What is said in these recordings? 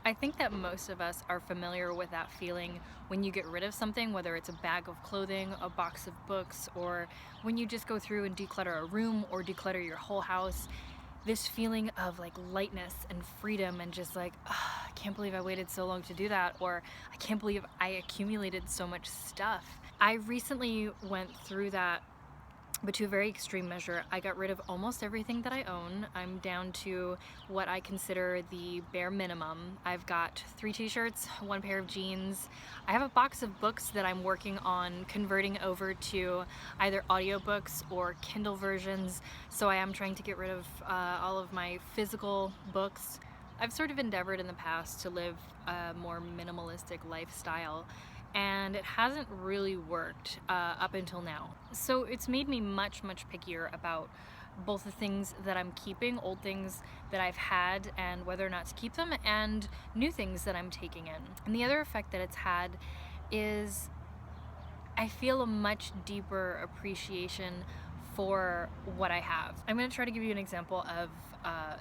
I think that most of us are familiar with that feeling when you get rid of something, whether it's a bag of clothing, a box of books, or when you just go through and declutter a room or declutter your whole house. This feeling of like lightness and freedom and just like, "Ah, I can't believe I waited so long to do that," or I can't believe I accumulated so much stuff. I recently went through that, but to a very extreme measure. I got rid of almost everything that I own. I'm down to what I consider the bare minimum. I've got 3 t-shirts, 1 pair of jeans. I have a box of books that I'm working on converting over to either audiobooks or Kindle versions, so I am trying to get rid of all of my physical books. I've sort of endeavored in the past to live a more minimalistic lifestyle, and it hasn't really worked up until now. So it's made me much pickier about both the things that I'm keeping, old things that I've had and whether or not to keep them, and new things that I'm taking in. And the other effect that it's had is I feel a much deeper appreciation for what I have. I'm going to try to give you an example of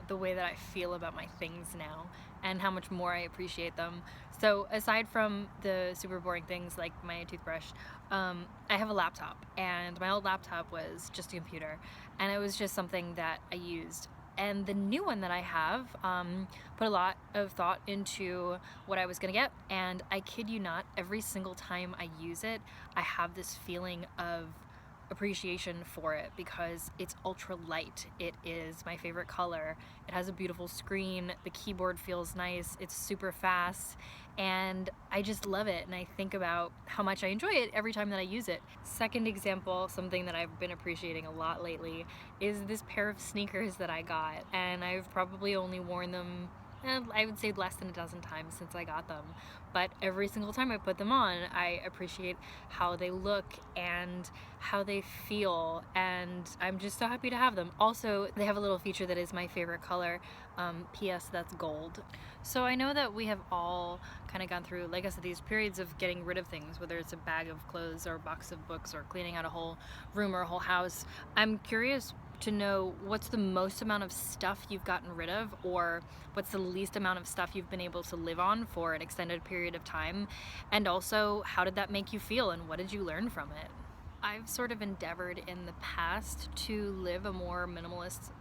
the way that I feel about my things now and how much more I appreciate them. So aside from the super boring things like my toothbrush, I have a laptop, and my old laptop was just a computer, and it was just something that I used. And the new one that I have put a lot of thought into what I was gonna get, and I kid you not, every single time I use it, I have this feeling of appreciation for it because it's ultra light. It is my favorite color. It has a beautiful screen. The keyboard feels nice. It's super fast, and I just love it, and I think about how much I enjoy it every time that I use it. Second example, something that I've been appreciating a lot lately, is this pair of sneakers that I got, and I've probably only worn them I would say less than a dozen times since I got them, but every single time I put them on, I appreciate how they look and how they feel, and I'm just so happy to have them. Also, they have a little feature that is my favorite color, PS that's gold. So I know that we have all kind of gone through, like I said, these periods of getting rid of things, whether it's a bag of clothes or a box of books or cleaning out a whole room or a whole house. I'm curious to know what's the most amount of stuff you've gotten rid of, or what's the least amount of stuff you've been able to live on for an extended period of time, and also how did that make you feel and what did you learn from it? I've sort of endeavored in the past to live a more minimalistic